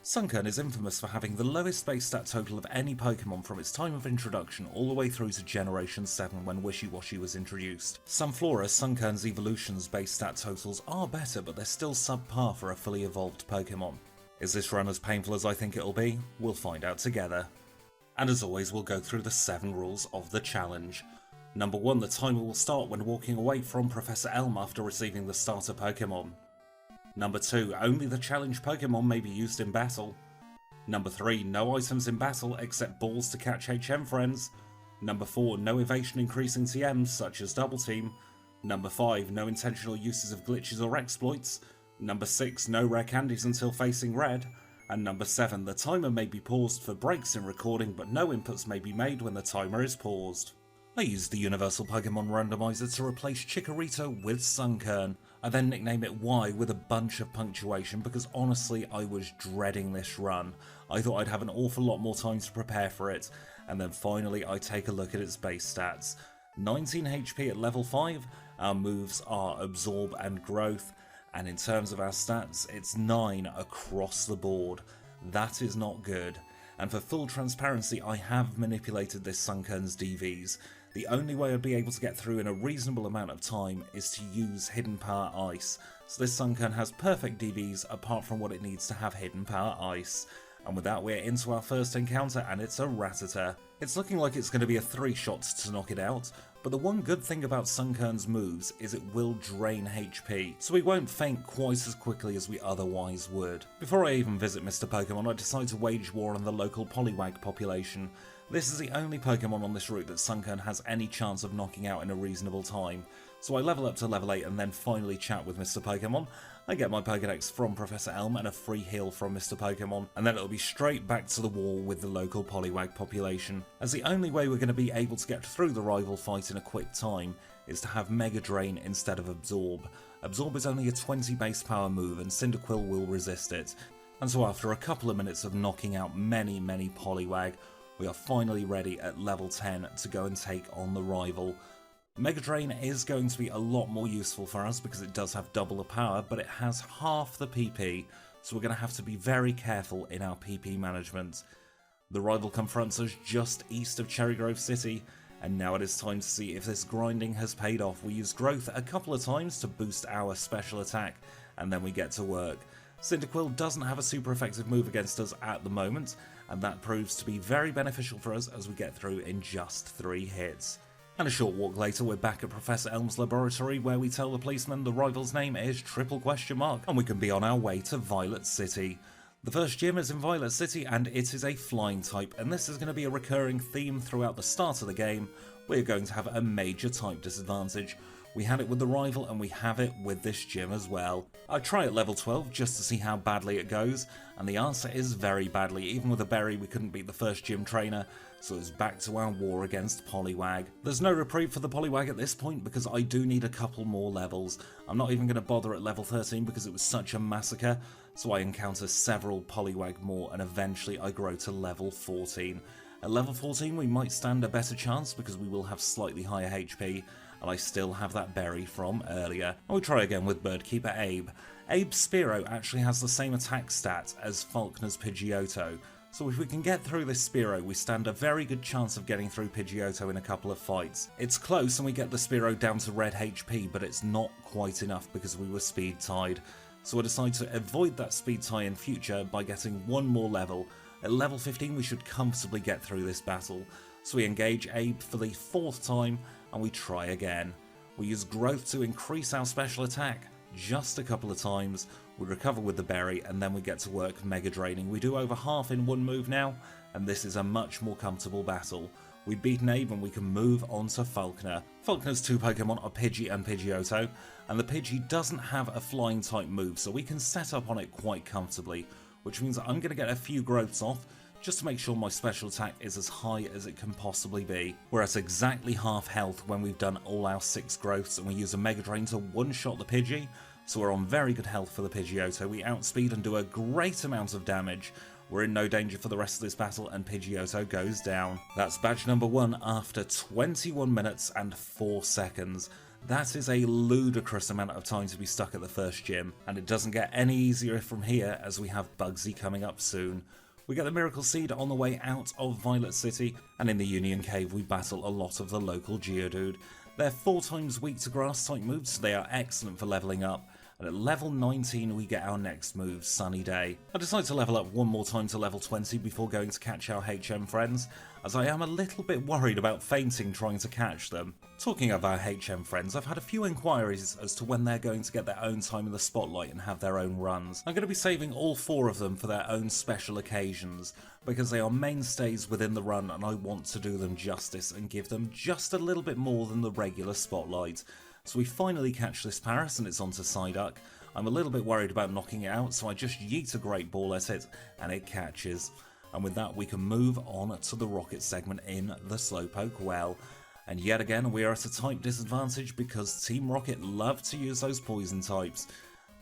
Sunkern is infamous for having the lowest base stat total of any Pokemon from its time of introduction all the way through to Generation 7 when Wishy-Washy was introduced. Sunflora, Sunkern's evolution's base stat totals are better, but they're still subpar for a fully evolved Pokemon. Is this run as painful as I think it'll be? We'll find out together. And as always, we'll go through the 7 rules of the challenge. Number 1, the timer will start when walking away from Professor Elm after receiving the starter Pokemon. Number 2, only the challenge Pokemon may be used in battle. Number 3, no items in battle except balls to catch HM friends. Number 4, no evasion increasing TMs such as Double Team. Number 5, no intentional uses of glitches or exploits. Number 6, no rare candies until facing red. And number 7, the timer may be paused for breaks in recording, but no inputs may be made when the timer is paused. I used the Universal Pokemon Randomizer to replace Chikorita with Sunkern. I then nicknamed it Y with a bunch of punctuation because honestly I was dreading this run. I thought I'd have an awful lot more time to prepare for it, and then finally I take a look at its base stats. 19 HP at level 5, our moves are Absorb and Growth, and in terms of our stats it's 9 across the board. That is not good. And for full transparency, I have manipulated this Sunkern's DVs. The only way I'd be able to get through in a reasonable amount of time is to use Hidden Power Ice. So this Sunkern has perfect DVs apart from what it needs to have Hidden Power Ice. And with that we're into our first encounter, and it's a Rattata. It's looking like it's going to be a 3-shot to knock it out, but the one good thing about Sunkern's moves is it will drain HP, so we won't faint quite as quickly as we otherwise would. Before I even visit Mr. Pokemon, I decide to wage war on the local Poliwag population. This is the only Pokemon on this route that Sunkern has any chance of knocking out in a reasonable time. So I level up to level 8 and then finally chat with Mr. Pokemon. I get my Pokedex from Professor Elm and a free heal from Mr. Pokemon, and then it'll be straight back to the wall with the local Poliwag population, as the only way we're going to be able to get through the rival fight in a quick time is to have Mega Drain instead of Absorb. Absorb is only a 20 base power move and Cyndaquil will resist it. And so after a couple of minutes of knocking out many Poliwag, we are finally ready at level 10 to go and take on the rival. Mega Drain is going to be a lot more useful for us because it does have double the power, but it has half the PP, so we're going to have to be very careful in our PP management. The rival confronts us just east of Cherry Grove City, and now it is time to see if this grinding has paid off. We use Growth a couple of times to boost our special attack, and then we get to work. Cyndaquil doesn't have a super effective move against us at the moment, and that proves to be very beneficial for us as we get through in just 3 hits. And a short walk later we're back at Professor Elm's laboratory where we tell the policeman the rival's name is triple question mark and we can be on our way to Violet City. The first gym is in Violet City and it is a flying type, and this is going to be a recurring theme throughout the start of the game. We're going to have a major type disadvantage. We had it with the rival and we have it with this gym as well. I try at level 12 just to see how badly it goes, and the answer is very badly. Even with a berry we couldn't beat the first gym trainer, so it's back to our war against Poliwag. There's no reprieve for the Poliwag at this point because I do need a couple more levels. I'm not even going to bother at level 13 because it was such a massacre, so I encounter several Poliwag more and eventually I grow to level 14. At level 14 we might stand a better chance because we will have slightly higher HP, and I still have that berry from earlier. I'll try again with Birdkeeper Abe. Abe's Spearow actually has the same attack stat as Falconer's Pidgeotto, so if we can get through this Spearow we stand a very good chance of getting through Pidgeotto in a couple of fights. It's close and we get the Spearow down to red HP, but it's not quite enough because we were speed tied. So I decide to avoid that speed tie in future by getting one more level. At level 15 we should comfortably get through this battle. So we engage Abe for the 4th time and we try again. We use Growth to increase our special attack just a couple of times, we recover with the berry and then we get to work Mega Draining. We do over half in one move now, and this is a much more comfortable battle. We've beaten Abe and we can move on to Falconer. Falconer's 2 Pokemon are Pidgey and Pidgeotto, and the Pidgey doesn't have a flying type move, so we can set up on it quite comfortably, which means I'm going to get a few growths off, just to make sure my special attack is as high as it can possibly be. We're at exactly half health when we've done all our 6 growths and we use a Mega Drain to one-shot the Pidgey, so we're on very good health for the Pidgeotto. We outspeed and do a great amount of damage. We're in no danger for the rest of this battle and Pidgeotto goes down. That's badge number 1 after 21 minutes and 4 seconds. That is a ludicrous amount of time to be stuck at the first gym, and it doesn't get any easier from here as we have Bugsy coming up soon. We get the Miracle Seed on the way out of Violet City, and in the Union Cave we battle a lot of the local Geodude. They're 4 times weak to grass type moves, so they are excellent for leveling up. And at level 19 we get our next move, Sunny Day. I decide to level up one more time to level 20 before going to catch our HM friends, as I am a little bit worried about fainting trying to catch them. Talking of our HM friends, I've had a few inquiries as to when they're going to get their own time in the spotlight and have their own runs. I'm going to be saving all 4 of them for their own special occasions, because they are mainstays within the run and I want to do them justice and give them just a little bit more than the regular spotlight. So we finally catch this Paris and it's onto Psyduck. I'm a little bit worried about knocking it out, so I just yeet a Great Ball at it and it catches. And with that we can move on to the Rocket segment in the Slowpoke Well. And yet again we are at a type disadvantage because Team Rocket love to use those poison types.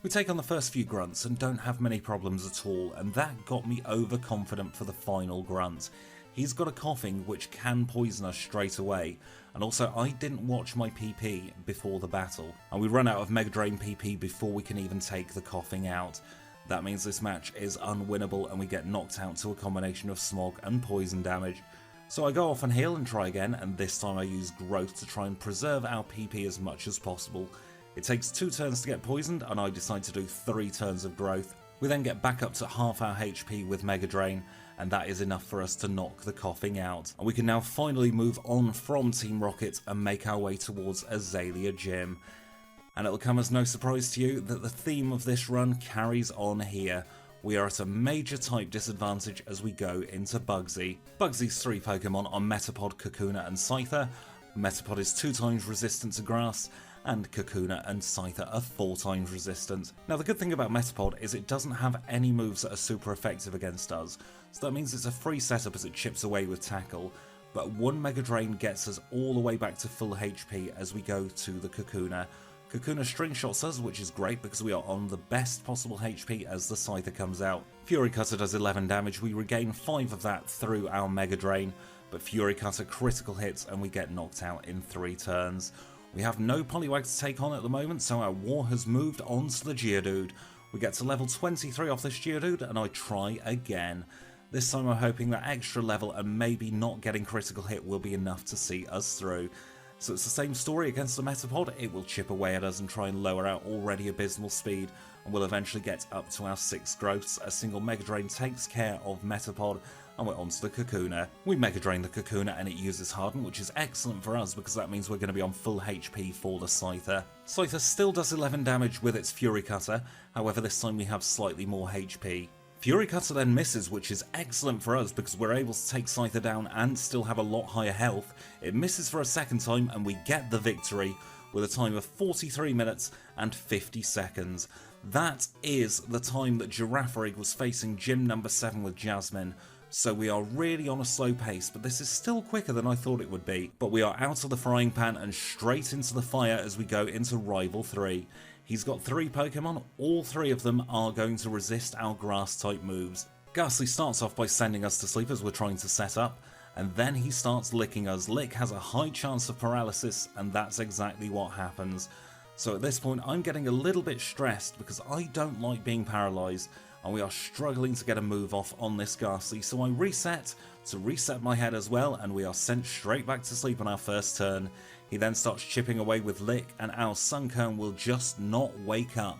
We take on the first few grunts and don't have many problems at all, and that got me overconfident for the final grunt. He's got a coughing which can poison us straight away, and also I didn't watch my PP before the battle, and we run out of Mega Drain PP before we can even take the coughing out. That means this match is unwinnable and we get knocked out to a combination of smog and poison damage. So I go off and heal and try again, and this time I use growth to try and preserve our PP as much as possible. It takes 2 turns to get poisoned and I decide to do 3 turns of growth. We then get back up to half our HP with Mega Drain, and that is enough for us to knock the coughing out. And we can now finally move on from Team Rocket and make our way towards Azalea Gym. And it'll come as no surprise to you that the theme of this run carries on here. We are at a major type disadvantage as we go into Bugsy. Bugsy's 3 Pokemon are Metapod, Kakuna and Scyther. Metapod is 2 times resistant to grass, and Kakuna and Scyther are 4 times resistant. Now the good thing about Metapod is it doesn't have any moves that are super effective against us, so that means it's a free setup as it chips away with Tackle, but 1 Mega Drain gets us all the way back to full HP as we go to the Kakuna. Kakuna string shots us, which is great because we are on the best possible HP as the Scyther comes out. Fury Cutter does 11 damage, we regain 5 of that through our Mega Drain, but Fury Cutter critical hits and we get knocked out in 3 turns. We have no Poliwag to take on at the moment, so our war has moved on to the Geodude. We get to level 23 off this Geodude and I try again. This time I'm hoping that extra level and maybe not getting critical hit will be enough to see us through. So it's the same story against the Metapod, it will chip away at us and try and lower our already abysmal speed, and we'll eventually get up to our 6 growths. A single Mega Drain takes care of Metapod, and we're onto the Kakuna. We Mega Drain the Kakuna and it uses Harden, which is excellent for us because that means we're going to be on full HP for the Scyther. Scyther still does 11 damage with its Fury Cutter, however this time we have slightly more HP. Fury Cutter then misses, which is excellent for us because we're able to take Scyther down and still have a lot higher health. It misses for a second time and we get the victory with a time of 43 minutes and 50 seconds. That is the time that Girafarig was facing gym number 7 with Jasmine. So we are really on a slow pace, but this is still quicker than I thought it would be. But we are out of the frying pan and straight into the fire as we go into Rival 3. He's got 3 Pokemon, all 3 of them are going to resist our grass type moves. Ghastly starts off by sending us to sleep as we're trying to set up, and then he starts licking us. Lick has a high chance of paralysis, and that's exactly what happens. So at this point I'm getting a little bit stressed because I don't like being paralysed, and we are struggling to get a move off on this Ghastly, so I reset to reset my head as well, and we are sent straight back to sleep on our first turn. He then starts chipping away with Lick, and our Sunkern will just not wake up.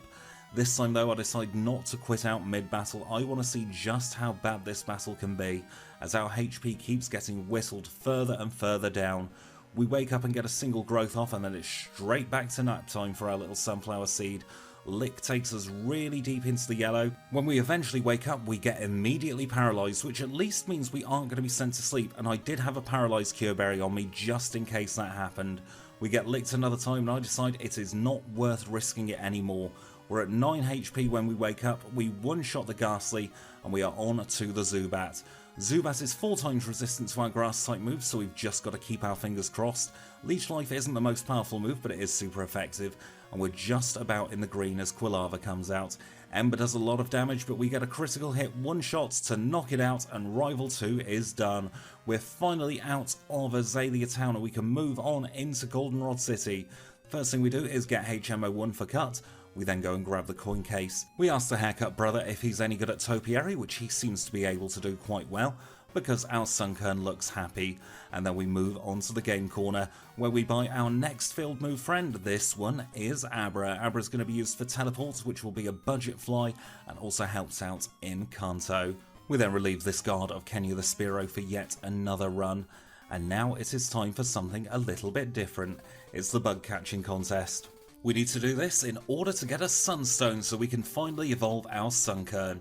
This time though I decide not to quit out mid-battle. I want to see just how bad this battle can be, as our HP keeps getting whistled further and further down. We wake up and get a single growth off, and then it's straight back to nap time for our little Sunflower Seed. Lick takes us really deep into the yellow. When we eventually wake up, we get immediately paralysed, which at least means we aren't going to be sent to sleep, and I did have a paralysed Cure Berry on me just in case that happened. We get licked another time and I decide it is not worth risking it anymore. We're at 9 HP when we wake up, we one-shot the Ghastly, and we are on to the Zubat. Zubat is 4 times resistant to our grass type moves, so we've just got to keep our fingers crossed. Leech Life isn't the most powerful move, but it is super effective, and we're just about in the green as Quilava comes out. Ember does a lot of damage, but we get a critical hit, 1 shot to knock it out, and Rival 2 is done. We're finally out of Azalea Town and we can move on into Goldenrod City. First thing we do is get HMO1 for cut. We then go and grab the coin case. We ask the haircut brother if he's any good at topiary, which he seems to be able to do quite well, because our Sunkern looks happy. And then we move on to the game corner, where we buy our next field move friend. This one is Abra. Abra's going to be used for teleports, which will be a budget fly, and also helps out in Kanto. We then relieve this guard of Kenya the Spearow for yet another run. And now it is time for something a little bit different. It's the bug catching contest. We need to do this in order to get a Sunstone so we can finally evolve our Sunkern.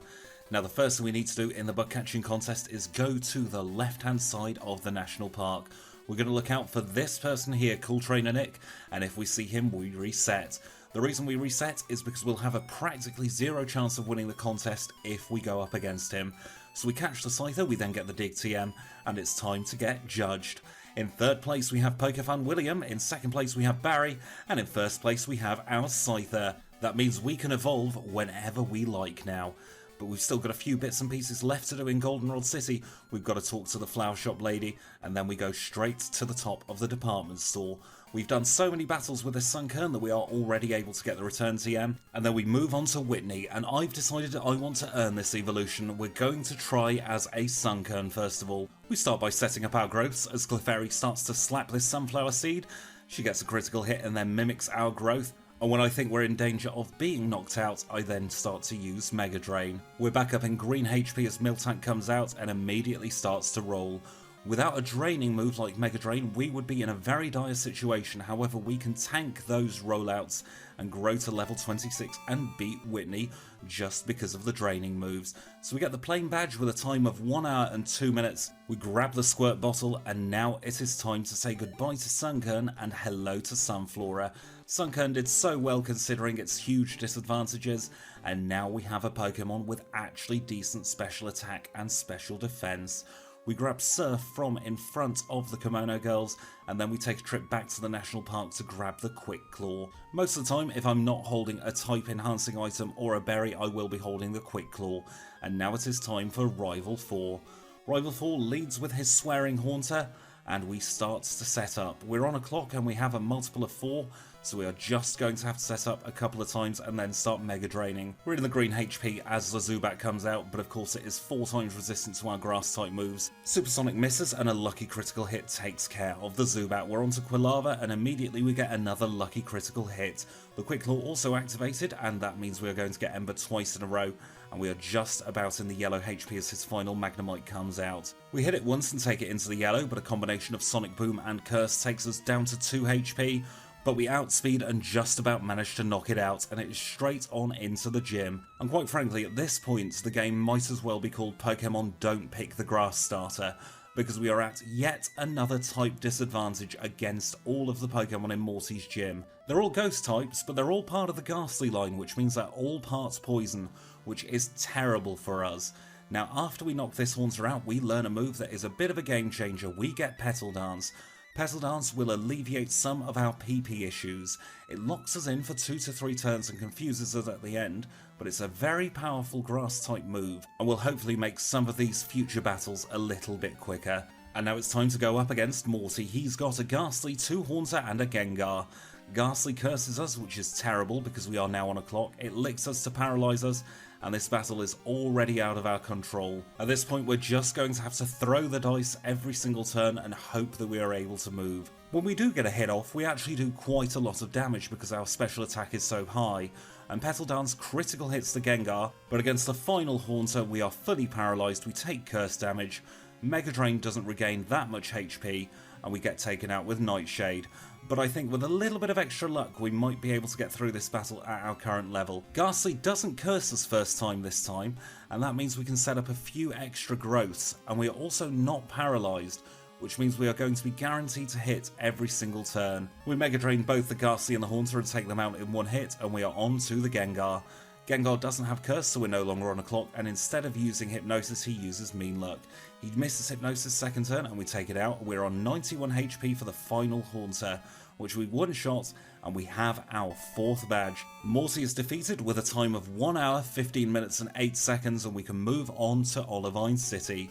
Now the first thing we need to do in the bug catching contest is go to the left hand side of the national park. We're going to look out for this person here, Cool Trainer Nick, and if we see him we reset. The reason we reset is because we'll have a practically zero chance of winning the contest if we go up against him. So we catch the Scyther, we then get the Dig TM, and it's time to get judged. In third place we have Pokefan William, in second place we have Barry, and in first place we have our Scyther. That means we can evolve whenever we like now. But we've still got a few bits and pieces left to do in Goldenrod City. We've got to talk to the flower shop lady, and then we go straight to the top of the department store. We've done so many battles with this Sunkern that we are already able to get the return TM. And then we move on to Whitney, and I've decided that I want to earn this evolution. We're going to try as a Sunkern first of all. We start by setting up our growths as Clefairy starts to slap this sunflower seed. She gets a critical hit and then mimics our growth. And when I think we're in danger of being knocked out, I then start to use Mega Drain. We're back up in green HP as Miltank comes out and immediately starts to roll. Without a draining move like Mega Drain, we would be in a very dire situation. However, we can tank those rollouts and grow to level 26 and beat Whitney just because of the draining moves. So we get the plain badge with a time of 1 hour and 2 minutes. We grab the squirt bottle, and now it is time to say goodbye to Sunkern and hello to Sunflora. Sunkern did so well considering its huge disadvantages, and now we have a Pokemon with actually decent special attack and special defense. We grab Surf from in front of the Kimono Girls, and then we take a trip back to the National Park to grab the Quick Claw. Most of the time, if I'm not holding a type enhancing item or a berry, I will be holding the Quick Claw. And now it is time for Rival 4. Rival 4 leads with his Swearing Haunter, and we start to set up. We're on a clock and we have a multiple of 4, so we are just going to have to set up a couple of times and then start Mega Draining. We're in the green HP as the Zubat comes out, but of course it is 4 times resistant to our grass type moves. Supersonic misses and a lucky critical hit takes care of the Zubat. We're onto Quilava and immediately we get another lucky critical hit. The Quick Claw also activated, and that means we are going to get Ember twice in a row, and we are just about in the yellow HP as his final Magnemite comes out. We hit it once and take it into the yellow, but a combination of Sonic Boom and Curse takes us down to 2 HP. But we outspeed and just about manage to knock it out, and it is straight on into the gym. And quite frankly, at this point, the game might as well be called Pokemon Don't Pick the Grass Starter, because we are at yet another type disadvantage against all of the Pokemon in Morty's gym. They're all ghost types, but they're all part of the Ghastly line, which means they're all parts poison, which is terrible for us. Now, after we knock this Haunter out, we learn a move that is a bit of a game changer. We get Petal Dance. Petal Dance will alleviate some of our PP issues. It locks us in for 2 to 3 turns and confuses us at the end, but it's a very powerful grass type move and will hopefully make some of these future battles a little bit quicker. And now it's time to go up against Morty. He's got a Ghastly, 2 Haunter and a Gengar. Ghastly curses us, which is terrible because we are now on a clock. It licks us to paralyze us, and this battle is already out of our control. At this point, we're just going to have to throw the dice every single turn and hope that we are able to move. When we do get a hit off, we actually do quite a lot of damage because our special attack is so high, and Petal Dance critical hits the Gengar, but against the final Haunter we are fully paralysed, we take curse damage, Mega Drain doesn't regain that much HP, and we get taken out with Nightshade. But I think with a little bit of extra luck we might be able to get through this battle at our current level. Ghastly doesn't curse us first time this time, and that means we can set up a few extra growths, and we are also not paralysed, which means we are going to be guaranteed to hit every single turn. We Mega Drain both the Ghastly and the Haunter and take them out in one hit, and we are on to the Gengar. Gengar doesn't have Curse, so we're no longer on a clock, and instead of using Hypnosis, he uses Mean Luck. He misses Hypnosis second turn, and we take it out. We're on 91 HP for the final Haunter, which we one-shot, and we have our 4th badge. Morty is defeated with a time of 1 hour, 15 minutes and 8 seconds, and we can move on to Olivine City.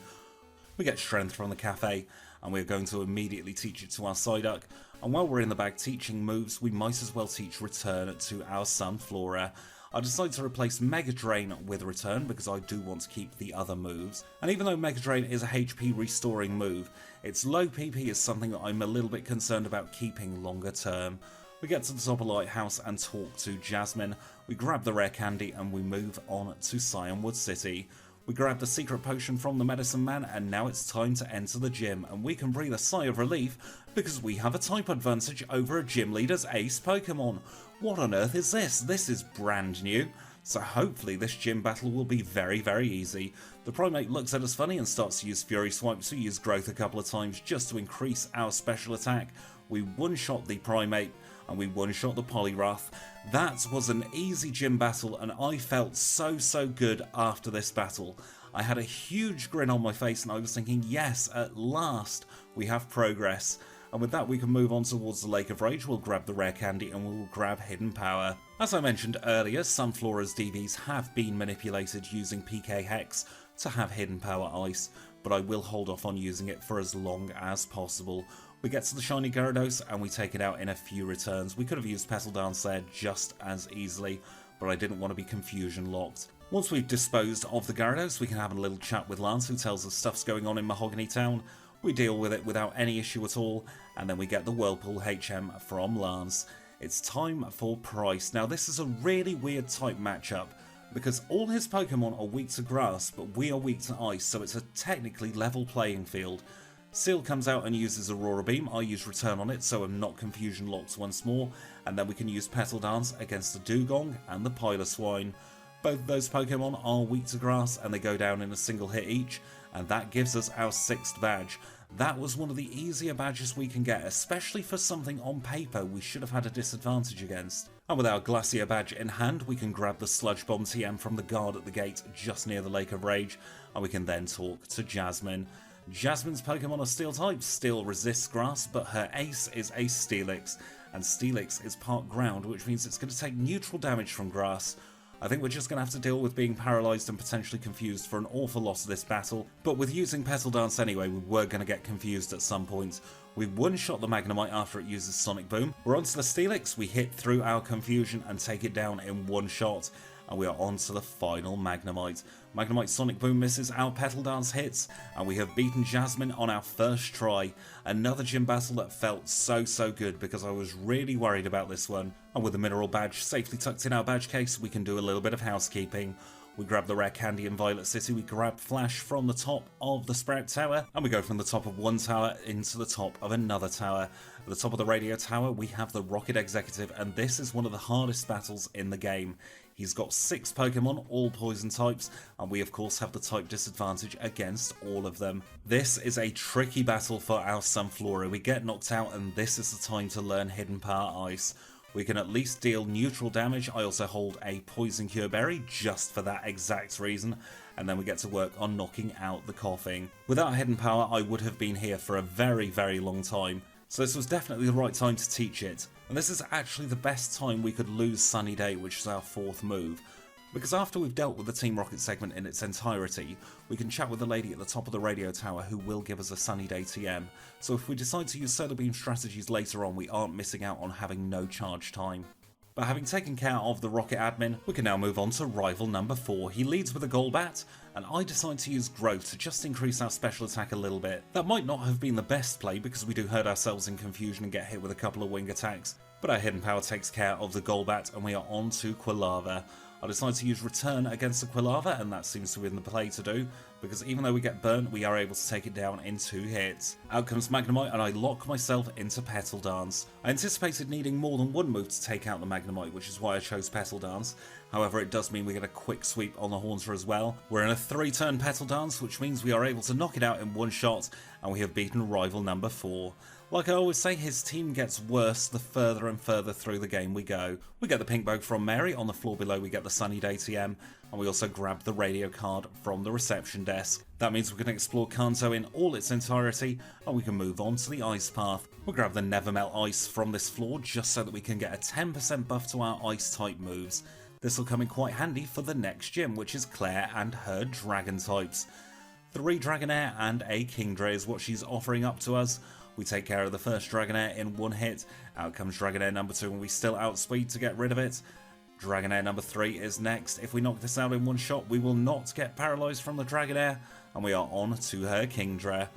We get Strength from the cafe, and we're going to immediately teach it to our Psyduck. And while we're in the bag teaching moves, we might as well teach Return to our Sunflora. I decided to replace Mega Drain with Return because I do want to keep the other moves. And even though Mega Drain is a HP restoring move, its low PP is something that I'm a little bit concerned about keeping longer term. We get to the top of Lighthouse and talk to Jasmine, we grab the rare candy and we move on to Cyanwood City. We grab the secret potion from the medicine man and now it's time to enter the gym, and we can breathe a sigh of relief because we have a type advantage over a gym leader's ace Pokemon. What on earth is this? This is brand new. So hopefully this gym battle will be very, very easy. The Primate looks at us funny and starts to use Fury Swipes. We use Growth a couple of times just to increase our special attack. We one-shot the Primate and we one-shot the Poliwrath. That was an easy gym battle and I felt so good after this battle. I had a huge grin on my face and I was thinking, yes, at last we have progress. And with that we can move on towards the Lake of Rage. We'll grab the rare candy and we'll grab Hidden Power. As I mentioned earlier, Sunflora's DVs have been manipulated using PK Hex to have Hidden Power Ice, but I will hold off on using it for as long as possible. We get to the shiny Gyarados and we take it out in a few returns. We could have used Petal Dance there just as easily, but I didn't want to be confusion locked. Once we've disposed of the Gyarados, we can have a little chat with Lance, who tells us stuff's going on in Mahogany Town. We deal with it without any issue at all, and then we get the Whirlpool HM from Lance. It's time for Price. Now this is a really weird type matchup, because all his Pokemon are weak to grass, but we are weak to ice, so it's a technically level playing field. Seal comes out and uses Aurora Beam. I use Return on it so I'm not confusion locked once more, and then we can use Petal Dance against the Dugong and the Piloswine. Both of those Pokemon are weak to grass and they go down in a single hit each, and that gives us our 6th badge. That was one of the easier badges we can get, especially for something on paper we should have had a disadvantage against. And with our Glacier badge in hand, we can grab the Sludge Bomb TM from the guard at the gate just near the Lake of Rage, and we can then talk to Jasmine. Jasmine's Pokemon are Steel type, Steel resists grass, but her ace is a Steelix, and Steelix is part ground, which means it's going to take neutral damage from grass. I think we're just going to have to deal with being paralysed and potentially confused for an awful lot of this battle, but with using Petal Dance anyway, we were going to get confused at some point. We one-shot the Magnemite after it uses Sonic Boom. We're onto the Steelix, we hit through our confusion and take it down in one shot, and we are on to the final Magnemite. Magnemite Sonic Boom misses, our Petal Dance hits, and we have beaten Jasmine on our first try. Another gym battle that felt so good because I was really worried about this one. And with the Mineral Badge safely tucked in our badge case, we can do a little bit of housekeeping. We grab the rare candy in Violet City, we grab Flash from the top of the Sprout Tower, and we go from the top of one tower into the top of another tower. At the top of the Radio Tower, we have the Rocket Executive, and this is one of the hardest battles in the game. He's got 6 Pokemon, all poison types, and we of course have the type disadvantage against all of them. This is a tricky battle for our Sunflora. We get knocked out and this is the time to learn Hidden Power Ice. We can at least deal neutral damage. I also hold a Poison Cure Berry just for that exact reason, and then we get to work on knocking out the coughing. Without Hidden Power, I would have been here for a very long time. So this was definitely the right time to teach it. And this is actually the best time we could lose Sunny Day, which is our 4th move. Because after we've dealt with the Team Rocket segment in its entirety, we can chat with the lady at the top of the radio tower who will give us a Sunny Day TM. So if we decide to use Solar Beam strategies later on, we aren't missing out on having no charge time. But having taken care of the Rocket admin, we can now move on to rival number 4. He leads with a Golbat, and I decide to use Growth to just increase our special attack a little bit. That might not have been the best play because we do hurt ourselves in confusion and get hit with a couple of wing attacks, but our Hidden Power takes care of the Golbat and we are on to Quilava. I decide to use Return against the Quilava, and that seems to be in the play to do, because even though we get burnt, we are able to take it down in 2 hits. Out comes Magnemite, and I lock myself into Petal Dance. I anticipated needing more than one move to take out the Magnemite, which is why I chose Petal Dance. However, it does mean we get a quick sweep on the Haunter as well. We're in a 3-turn Petal Dance, which means we are able to knock it out in one shot, and we have beaten rival number 4. Like I always say, his team gets worse the further and further through the game we go. We get the Pink Bogue from Mary, on the floor below we get the Sunny Day TM, and we also grab the radio card from the reception desk. That means we can explore Kanto in all its entirety, and we can move on to the Ice Path. We'll grab the Nevermelt Ice from this floor just so that we can get a 10% buff to our Ice type moves. This will come in quite handy for the next gym, which is Claire and her Dragon types. 3 Dragonair and a Kingdra is what she's offering up to us. We take care of the first Dragonair in one hit. Out comes Dragonair number 2 and we still outspeed to get rid of it. Dragonair number 3 is next. If we knock this out in one shot, we will not get paralysed from the Dragonair, and we are on to her Kingdra.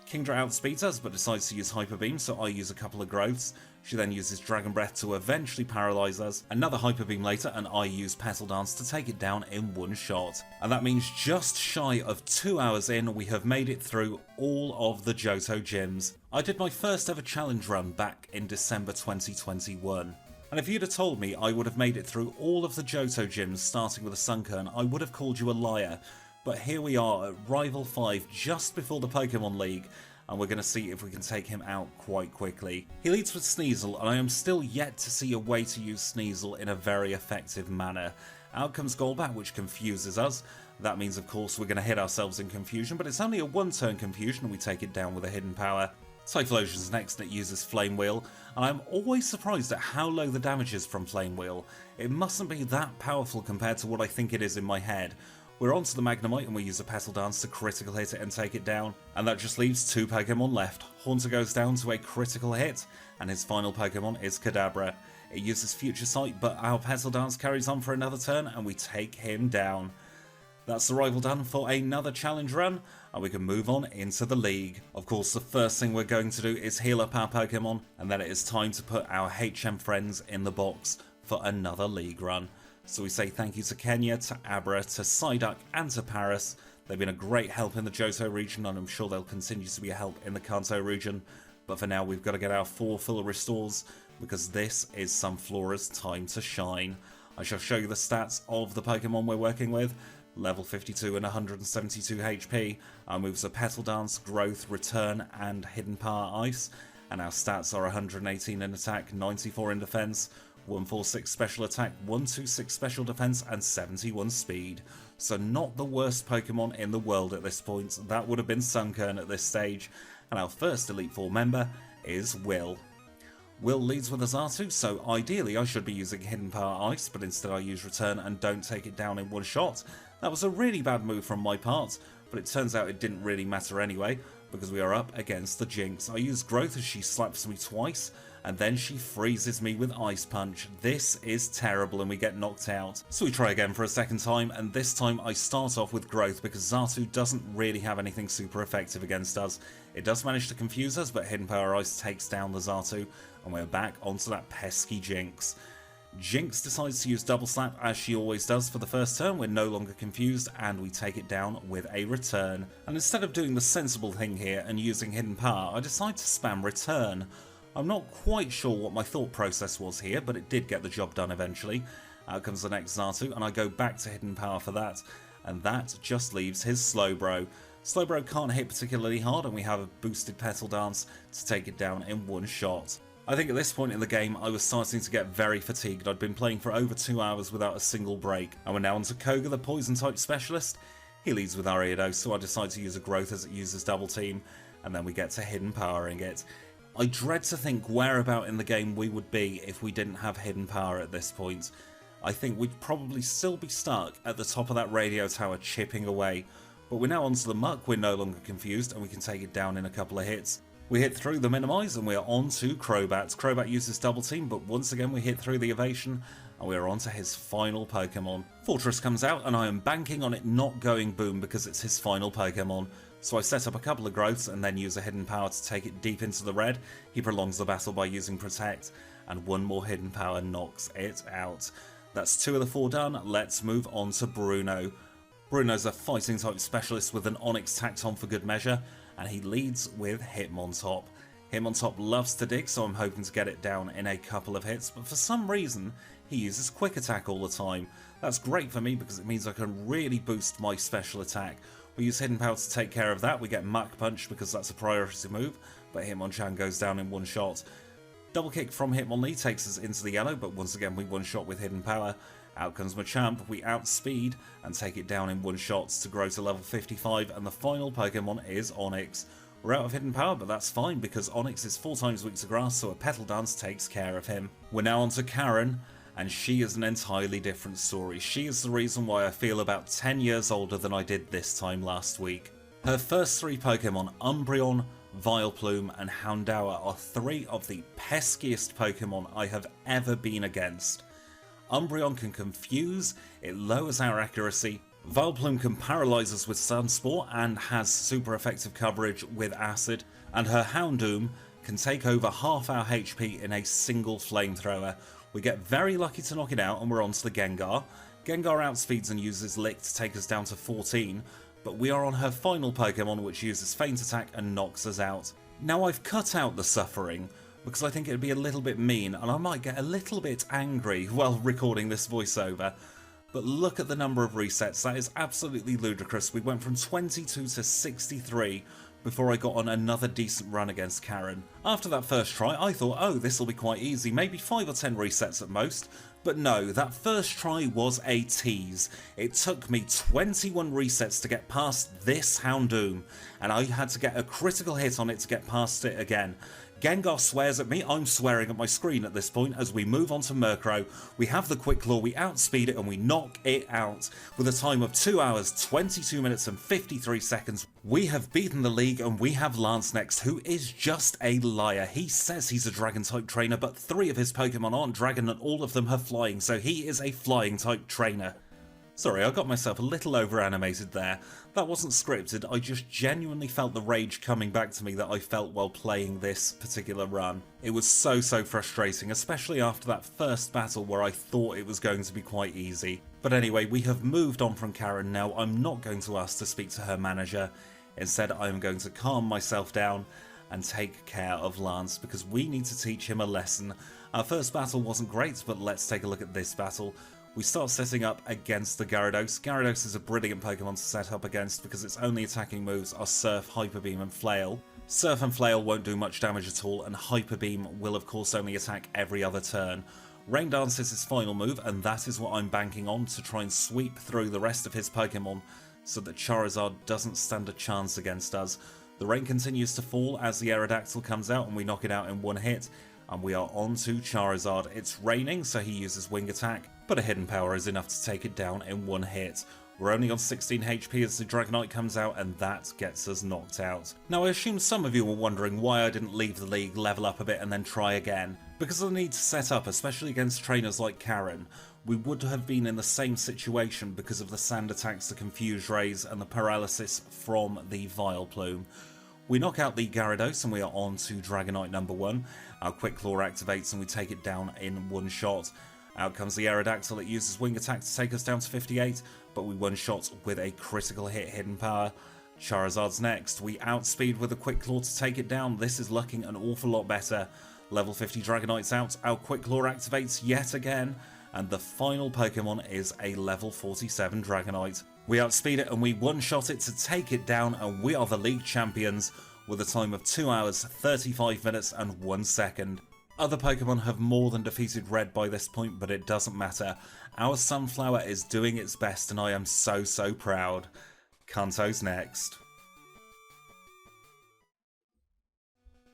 Kingdra outspeeds us but decides to use Hyper Beam, so I use a couple of growths. She then uses Dragon Breath to eventually paralyse us, another Hyper Beam later, and I use Petal Dance to take it down in one shot. And that means just shy of 2 hours in, we have made it through all of the Johto gyms. I did my first ever challenge run back in December 2021. And if you'd have told me I would have made it through all of the Johto gyms starting with a Sunkern, I would have called you a liar. But here we are at Rival 5 just before the Pokemon League, and we're going to see if we can take him out quite quickly. He leads with Sneasel, and I am still yet to see a way to use Sneasel in a very effective manner. Out comes Golbat, which confuses us. That means of course we're going to hit ourselves in confusion, but it's only a one-turn confusion and we take it down with a hidden power. Typhlosion's next and it uses Flame Wheel, and I'm always surprised at how low the damage is from Flame Wheel. It mustn't be that powerful compared to what I think it is in my head. We're onto the Magnemite and we use a Petal Dance to critical hit it and take it down. And that just leaves 2 Pokemon left. Haunter goes down to a critical hit, and his final Pokemon is Kadabra. It uses Future Sight, but our Petal Dance carries on for another turn and we take him down. That's the rival done for another challenge run, and we can move on into the league. Of course, the first thing we're going to do is heal up our Pokemon, and then it is time to put our HM friends in the box for another league run. So we say thank you to Kenya, to Abra, to Psyduck and to Paris. They've been a great help in the Johto region, and I'm sure they'll continue to be a help in the Kanto region. But for now, we've got to get our 4 full restores, because this is Sunflora's time to shine. I shall show you the stats of the Pokemon we're working with. Level 52 and 172 HP. Our moves are Petal Dance, Growth, Return and Hidden Power Ice. And our stats are 118 in attack, 94 in defense, 146 special attack, 126 special defense and 71 speed. So not the worst Pokemon in the world at this point. That would have been Sunkern at this stage. And our first Elite Four member is Will. Will leads with a Xatu, so ideally I should be using Hidden Power Ice, but instead I use Return and don't take it down in one shot. That was a really bad move from my part, but it turns out it didn't really matter anyway, because we are up against the Jinx. I use Growth as she slaps me twice, and then she freezes me with Ice Punch. This is terrible and we get knocked out. So we try again for a second time, and this time I start off with Growth because Xatu doesn't really have anything super effective against us. It does manage to confuse us, but Hidden Power Ice takes down the Xatu, and we're back onto that pesky Jinx. Jinx decides to use Double Slap as she always does for the first turn. We're no longer confused and we take it down with a Return. And instead of doing the sensible thing here and using Hidden Power, I decide to spam Return. I'm not quite sure what my thought process was here, but it did get the job done eventually. Out comes the next Xatu and I go back to Hidden Power for that, and that just leaves his Slowbro. Slowbro can't hit particularly hard and we have a boosted Petal Dance to take it down in one shot. I think at this point in the game I was starting to get very fatigued. I'd been playing for over 2 hours without a single break, and we're now on to Koga, the Poison type specialist. He leads with Ariados, so I decide to use a Growth as it uses Double Team, and then we get to Hidden Powering it. I dread to think whereabout in the game we would be if we didn't have Hidden Power at this point. I think we'd probably still be stuck at the top of that radio tower chipping away, but we're now onto the Muck, we're no longer confused, and we can take it down in a couple of hits. We hit through the Minimize and we are on to Crobat. Crobat uses Double Team, but once again we hit through the Evasion and we are on to his final Pokemon. Fortress comes out and I am banking on it not going boom because it's his final Pokemon. So I set up a couple of Growths and then use a Hidden Power to take it deep into the red. He prolongs the battle by using Protect, and one more Hidden Power knocks it out. That's 2 of the 4 done. Let's move on to Bruno. Bruno's a fighting type specialist with an Onix tacked on for good measure, and he leads with Hitmontop. Hitmontop loves to dig, so I'm hoping to get it down in a couple of hits, but for some reason he uses Quick Attack all the time. That's great for me because it means I can really boost my special attack. We use Hidden Power to take care of that. We get Mach Punch because that's a priority move, but Hitmonchan goes down in one shot. Double Kick from Hitmonlee takes us into the yellow, but once again we one shot with Hidden Power. Out comes Machamp, we outspeed and take it down in one shot to grow to level 55, and the final Pokemon is Onix. We're out of Hidden Power, but that's fine because Onix is 4 times weak to grass, so a Petal Dance takes care of him. We're now on to Karen, and she is an entirely different story. She is the reason why I feel about 10 years older than I did this time last week. Her first 3 Pokemon, Umbreon, Vileplume, and Houndour are 3 of the peskiest Pokemon I have ever been against. Umbreon can confuse, it lowers our accuracy, Vileplume can paralyse us with Sunspore and has super effective coverage with Acid, and her Houndoom can take over half our HP in a single flamethrower. We get very lucky to knock it out and we're on to the Gengar. Gengar outspeeds and uses Lick to take us down to 14, but we are on her final Pokemon which uses Feint Attack and knocks us out. Now I've cut out the suffering because I think it would be a little bit mean and I might get a little bit angry while recording this voiceover. But look at the number of resets, that is absolutely ludicrous. We went from 22 to 63 before I got on another decent run against Karen. After that first try I thought, oh, this will be quite easy, maybe 5 or 10 resets at most. But no, that first try was a tease. It took me 21 resets to get past this Houndoom, and I had to get a critical hit on it to get past it again. Gengar swears at me, I'm swearing at my screen at this point as we move on to Murkrow. We have the Quick Claw, we outspeed it and we knock it out. With a time of 2 hours, 22 minutes and 53 seconds, we have beaten the league and we have Lance next, who is just a liar. He says he's a Dragon type trainer, but 3 of his Pokemon aren't Dragon and all of them are flying, so he is a Flying type trainer. Sorry, I got myself a little over-animated there. That wasn't scripted, I just genuinely felt the rage coming back to me that I felt while playing this particular run. It was so frustrating, especially after that first battle where I thought it was going to be quite easy. But anyway, we have moved on from Karen now. I'm not going to ask to speak to her manager. Instead, I'm going to calm myself down and take care of Lance because we need to teach him a lesson. Our first battle wasn't great, but let's take a look at this battle. We start setting up against the Gyarados. Gyarados is a brilliant Pokemon to set up against because its only attacking moves are Surf, Hyper Beam and Flail. Surf and Flail won't do much damage at all, and Hyper Beam will of course only attack every other turn. Rain Dance is his final move, and that is what I'm banking on to try and sweep through the rest of his Pokemon so that Charizard doesn't stand a chance against us. The rain continues to fall as the Aerodactyl comes out and we knock it out in one hit. And we are on to Charizard. It's raining, so he uses Wing Attack, but a Hidden Power is enough to take it down in one hit. We're only on 16 HP as the Dragonite comes out, and that gets us knocked out. Now, I assume some of you were wondering why I didn't leave the league, level up a bit, and then try again. Because of the need to set up, especially against trainers like Karen. We would have been in the same situation because of the Sand Attacks, the Confuse Rays, and the Paralysis from the Vileplume. We knock out the Gyarados and we are on to Dragonite number 1. Our Quick Claw activates and we take it down in one shot. Out comes the Aerodactyl, it uses Wing Attack to take us down to 58, but we one-shot with a critical hit Hidden Power. Charizard's next. We outspeed with a Quick Claw to take it down. This is looking an awful lot better. Level 50 Dragonite's out, our Quick Claw activates yet again, and the final Pokemon is a level 47 Dragonite. We outspeed it and we one-shot it to take it down, and we are the league champions with a time of 2 hours, 35 minutes and 1 second. Other Pokemon have more than defeated Red by this point, but it doesn't matter. Our Sunflower is doing its best and I am so proud. Kanto's next.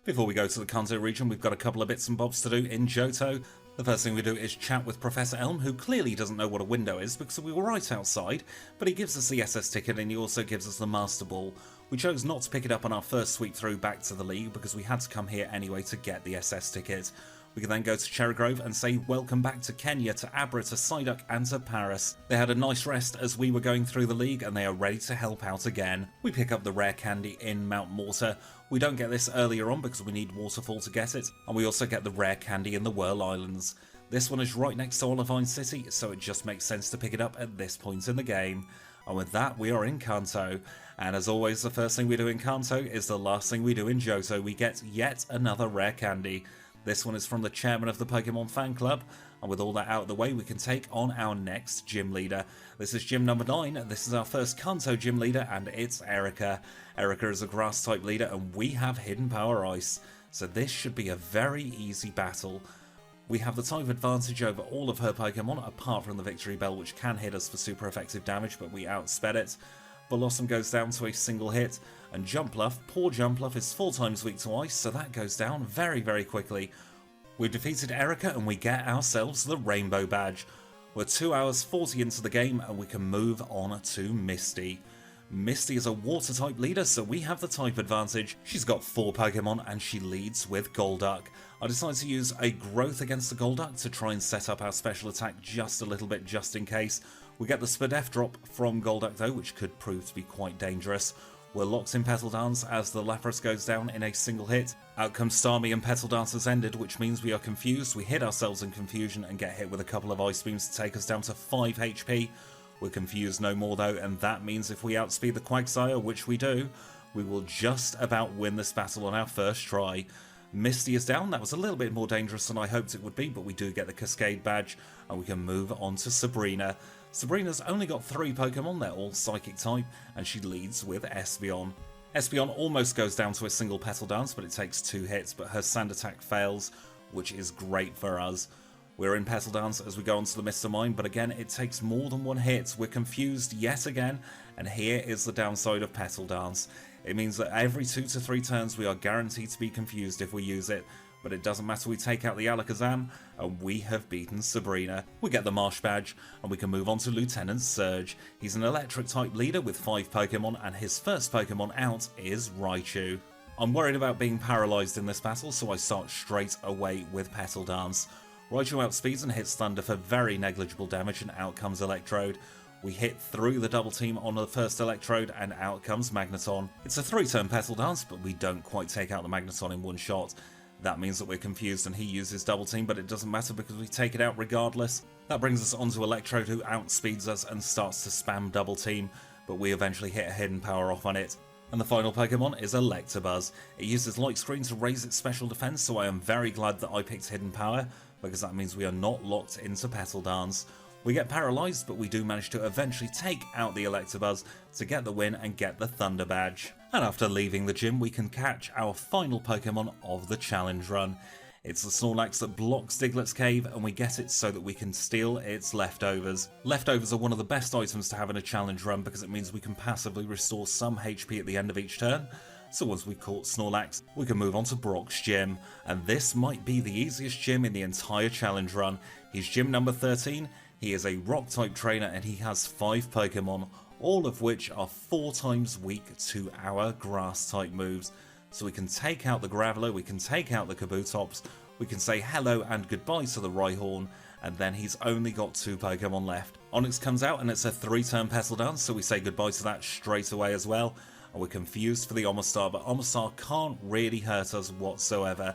Before we go to the Kanto region, we've got a couple of bits and bobs to do in Johto. The first thing we do is chat with Professor Elm, who clearly doesn't know what a window is because we were right outside, but he gives us the SS ticket and he also gives us the Master Ball. We chose not to pick it up on our first sweep through back to the league because we had to come here anyway to get the SS ticket. We can then go to Cherry Grove and say welcome back to Kenya, to Abra, to Psyduck and to Paris. They had a nice rest as we were going through the league and they are ready to help out again. We pick up the rare candy in Mount Mortar. We don't get this earlier on because we need Waterfall to get it, and we also get the rare candy in the Whirl Islands. This one is right next to Olivine City, so it just makes sense to pick it up at this point in the game. And with that, we are in Kanto. And as always, the first thing we do in Kanto is the last thing we do in Johto. We get yet another rare candy. This one is from the chairman of the Pokemon fan club. And with all that out of the way, we can take on our next gym leader. This is gym number 9. This is our first Kanto gym leader, and it's Erica. Erica is a grass type leader, and we have Hidden Power Ice. So this should be a very easy battle. We have the type advantage over all of her Pokemon, apart from the Victory Bell, which can hit us for super effective damage, but we outsped it. Blossom goes down to a single hit, and Jumpluff, poor Jumpluff, is 4 times weak to ice, so that goes down very quickly. We've defeated Erica and we get ourselves the Rainbow Badge. We're 2 hours 40 into the game and we can move on to Misty. Misty is a water-type leader, so we have the type advantage. She's got 4 Pokemon and she leads with Golduck. I decided to use a growth against the Golduck to try and set up our special attack just a little bit, just in case. We get the Spadef drop from Golduck though, which could prove to be quite dangerous. We're locked in Petal Dance as the Lapras goes down in a single hit. Out comes Starmie and Petal Dance has ended, which means we are confused. We hit ourselves in confusion and get hit with a couple of Ice Beams to take us down to 5 HP. We're confused no more though, and that means if we outspeed the Quagsire, which we do, we will just about win this battle on our first try. Misty is down. That was a little bit more dangerous than I hoped it would be, but we do get the Cascade badge, and we can move on to Sabrina. Sabrina's only got 3 Pokemon, they're all Psychic type, and she leads with Espeon. Espeon almost goes down to a single Petal Dance, but it takes 2 hits, but her Sand Attack fails, which is great for us. We're in Petal Dance as we go onto the Mr. Mine, but again, it takes more than 1 hit. We're confused yet again, and here is the downside of Petal Dance. It means that every 2 to 3 turns we are guaranteed to be confused if we use it, but it doesn't matter, we take out the Alakazam, and we have beaten Sabrina. We get the Marsh badge, and we can move on to Lieutenant Surge. He's an electric-type leader with 5 Pokemon, and his first Pokemon out is Raichu. I'm worried about being paralysed in this battle, so I start straight away with Petal Dance. Raichu outspeeds and hits Thunder for very negligible damage, and out comes Electrode. We hit through the double team on the first Electrode, and out comes Magneton. It's a 3-turn Petal Dance, but we don't quite take out the Magneton in one shot. That means that we're confused and he uses double team, but it doesn't matter because we take it out regardless. That brings us onto Electrode, who outspeeds us and starts to spam double team, but we eventually hit a hidden power off on it. And the final Pokemon is Electabuzz. It uses Light Screen to raise its special defense, so I am very glad that I picked hidden power, because that means we are not locked into Petal Dance. We get paralysed, but we do manage to eventually take out the Electabuzz to get the win and get the Thunder badge. And after leaving the gym, we can catch our final Pokemon of the challenge run. It's the Snorlax that blocks Diglett's cave, and we get it so that we can steal its leftovers. Leftovers are one of the best items to have in a challenge run because it means we can passively restore some HP at the end of each turn. So once we've caught Snorlax, we can move on to Brock's gym, and this might be the easiest gym in the entire challenge run. He's gym number 13, he is a rock-type trainer, and he has 5 Pokemon, all of which are 4 times weak to our grass-type moves. So we can take out the Graveler, we can take out the Kabutops, we can say hello and goodbye to the Rhyhorn, and then he's only got 2 Pokemon left. Onix comes out and it's a 3-turn Petal Dance, so we say goodbye to that straight away as well. And we're confused for the Omastar, but Omastar can't really hurt us whatsoever.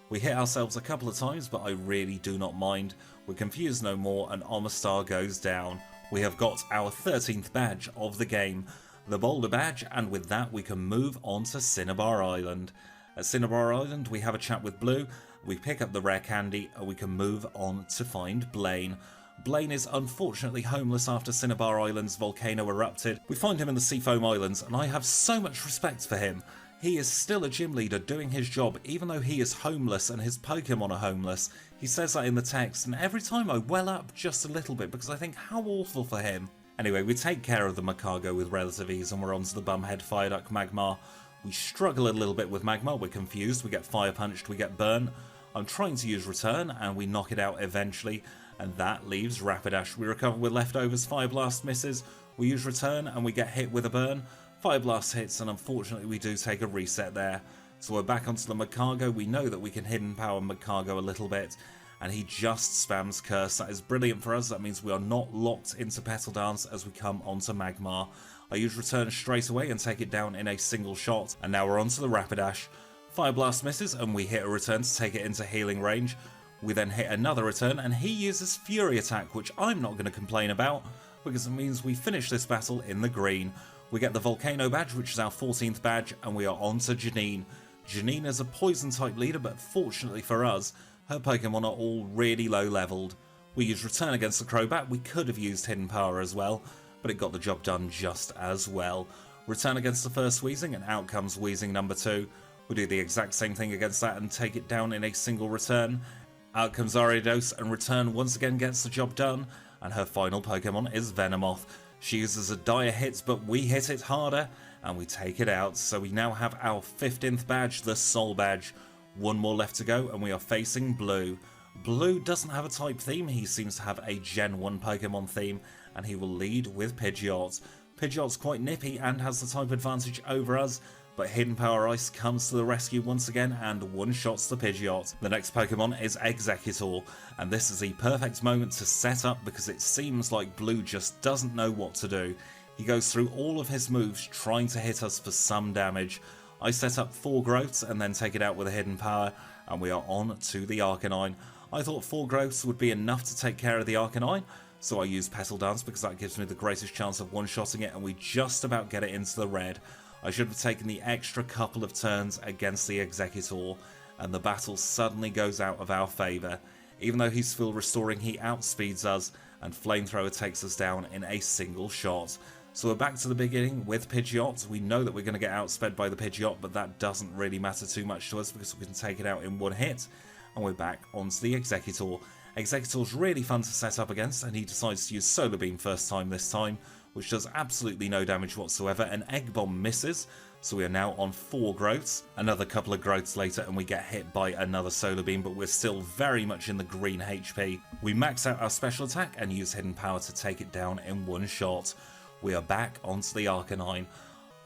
We hit ourselves a couple of times, but I really do not mind. We're confused no more, and Omastar goes down. We have got our 13th badge of the game, the Boulder badge, and with that we can move on to Cinnabar Island. At Cinnabar Island we have a chat with Blue, we pick up the rare candy, and we can move on to find Blaine. Blaine is unfortunately homeless after Cinnabar Island's volcano erupted. We find him in the Seafoam Islands, and I have so much respect for him. He is still a gym leader doing his job even though he is homeless and his Pokemon are homeless. He says that in the text, and every time I well up just a little bit because I think how awful for him. Anyway, we take care of the Macago with relative ease, and we're on to the Bumhead Fireduck Magmar. We struggle a little bit with Magmar, we're confused, we get Fire Punched, we get Burn. I'm trying to use Return and we knock it out eventually, and that leaves Rapidash. We recover with leftovers, Fire Blast misses, we use Return and we get hit with a Burn. Fire Blast hits, and unfortunately we do take a reset there. So we're back onto the Macago. We know that we can hidden power Macago a little bit, and he just spams Curse. That is brilliant for us. That means we are not locked into Petal Dance as we come onto Magmar. I use Return straight away and take it down in a single shot, and now we're onto the Rapidash. Fire Blast misses, and we hit a Return to take it into healing range. We then hit another Return, and he uses Fury Attack, which I'm not going to complain about, because it means we finish this battle in the green. We get the Volcano badge, which is our 14th badge, and we are on to Janine. Janine is a poison-type leader, but fortunately for us, her Pokemon are all really low-leveled. We use Return against the Crobat. We could have used Hidden Power as well, but it got the job done just as well. Return against the first Weezing, and out comes Weezing number 2. We do the exact same thing against that and take it down in a single Return. Out comes Ariados, and Return once again gets the job done, and her final Pokemon is Venomoth. She uses a dire hit, but we hit it harder, and we take it out. So we now have our 15th badge, the Soul badge. One more left to go, and we are facing Blue. Blue doesn't have a type theme, he seems to have a Gen 1 Pokemon theme, and he will lead with Pidgeot. Pidgeot's quite nippy and has the type advantage over us, but Hidden Power Ice comes to the rescue once again and one-shots the Pidgeot. The next Pokemon is Exeggutor, and this is the perfect moment to set up because it seems like Blue just doesn't know what to do. He goes through all of his moves trying to hit us for some damage. I set up 4 growths and then take it out with a Hidden Power, and we are on to the Arcanine. I thought 4 growths would be enough to take care of the Arcanine, so I use Petal Dance because that gives me the greatest chance of one-shotting it, and we just about get it into the red. I should have taken the extra couple of turns against the Exeggutor, and the battle suddenly goes out of our favour. Even though he's full restoring, he outspeeds us, and Flamethrower takes us down in a single shot. So we're back to the beginning with Pidgeot. We know that we're going to get outsped by the Pidgeot, but that doesn't really matter too much to us because we can take it out in one hit. And we're back onto the Exeggutor. Exeggutor's really fun to set up against, and he decides to use Solar Beam first time this time, which does absolutely no damage whatsoever. An Egg Bomb misses, so we are now on 4 growths. Another couple of growths later and we get hit by another Solar Beam, but we're still very much in the green HP. We max out our special attack and use Hidden Power to take it down in one shot. We are back onto the Arcanine.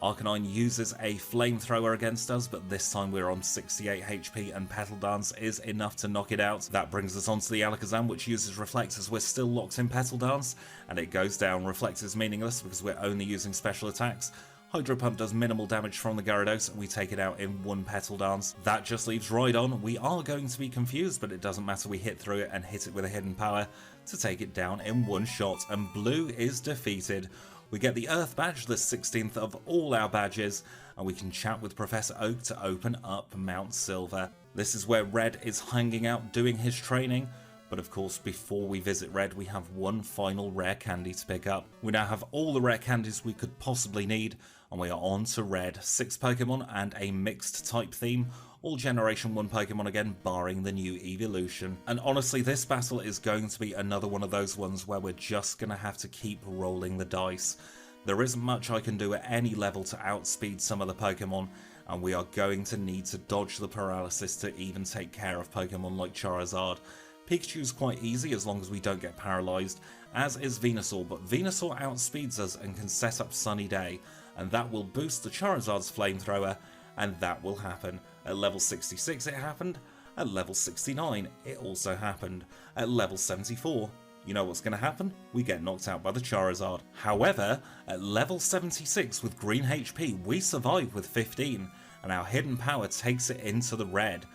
Arcanine uses a Flamethrower against us, but this time we're on 68 HP and Petal Dance is enough to knock it out. That brings us onto the Alakazam, which uses Reflect as we're still locked in Petal Dance, and it goes down. Reflect is meaningless because we're only using special attacks. Hydro Pump does minimal damage from the Gyarados, and we take it out in one Petal Dance. That just leaves Rhydon. We are going to be confused, but it doesn't matter. We hit through it and hit it with a Hidden Power to take it down in one shot, and Blue is defeated. We get the Earth Badge, the 16th of all our badges, and we can chat with Professor Oak to open up Mount Silver. This is where Red is hanging out doing his training, but of course before we visit Red we have one final rare candy to pick up. We now have all the rare candies we could possibly need, and we are on to Red. 6 Pokemon and a mixed type theme. All Generation 1 Pokemon again, barring the new evolution. And honestly, this battle is going to be another one of those ones where we're just going to have to keep rolling the dice. There isn't much I can do at any level to outspeed some of the Pokemon, and we are going to need to dodge the paralysis to even take care of Pokemon like Charizard. Pikachu's quite easy as long as we don't get paralysed, as is Venusaur, but Venusaur outspeeds us and can set up Sunny Day, and that will boost the Charizard's Flamethrower, and that will happen. At level 66 it happened, at level 69 it also happened, at level 74, you know what's going to happen? We get knocked out by the Charizard. However, at level 76 with green HP we survive with 15, and our Hidden Power takes it into the red.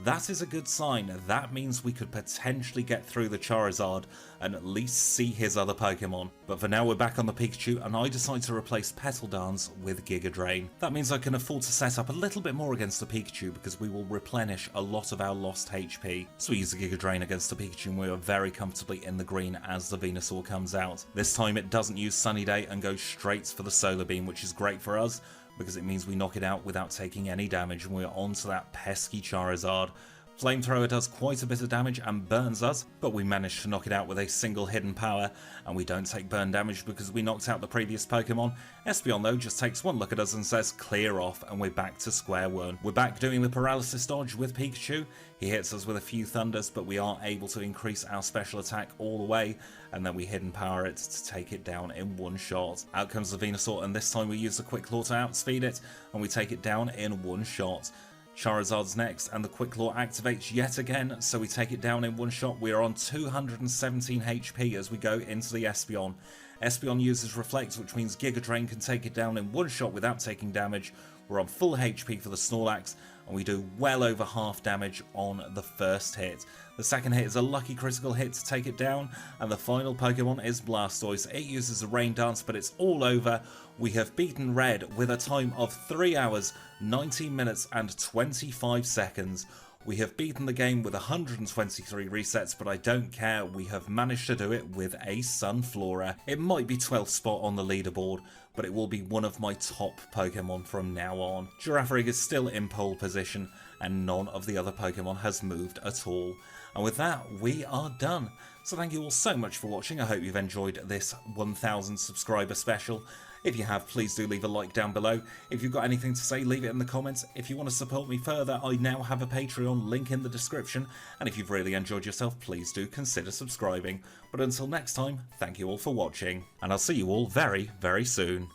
That is a good sign. That means we could potentially get through the Charizard and at least see his other Pokemon. But for now we're back on the Pikachu, and I decide to replace Petal Dance with Giga Drain. That means I can afford to set up a little bit more against the Pikachu because we will replenish a lot of our lost HP. So we use the Giga Drain against the Pikachu and we are very comfortably in the green as the Venusaur comes out. This time it doesn't use Sunny Day and goes straight for the Solar Beam, which is great for us, because it means we knock it out without taking any damage, and we're on to that pesky Charizard. Flamethrower does quite a bit of damage and burns us, but we manage to knock it out with a single Hidden Power, and we don't take burn damage because we knocked out the previous Pokemon. Espeon though just takes one look at us and says clear off, and we're back to square one. We're back doing the paralysis dodge with Pikachu. He hits us with a few thunders, but we are able to increase our special attack all the way, and then we Hidden Power it to take it down in one shot. Out comes the Venusaur, and this time we use the Quick Claw to outspeed it, and we take it down in one shot. Charizard's next, and the Quick Claw activates yet again, so we take it down in one shot. We are on 217 HP as we go into the Espeon. Espeon uses Reflect, which means Giga Drain can take it down in one shot without taking damage. We're on full HP for the Snorlax, and we do well over half damage on the first hit. The second hit is a lucky critical hit to take it down, and the final Pokemon is Blastoise. It uses a Rain Dance, but it's all over. We have beaten Red with a time of 3 hours, 19 minutes and 25 seconds. We have beaten the game with 123 resets, but I don't care. We have managed to do it with a Sunflora. It might be 12th spot on the leaderboard, but it will be one of my top Pokemon from now on. Girafarig is still in pole position, and none of the other Pokemon has moved at all. And with that, we are done. So thank you all so much for watching. I hope you've enjoyed this 1000 subscriber special. If you have, please do leave a like down below. If you've got anything to say, leave it in the comments. If you want to support me further, I now have a Patreon, link in the description. And if you've really enjoyed yourself, please do consider subscribing. But until next time, thank you all for watching, and I'll see you all very, very soon.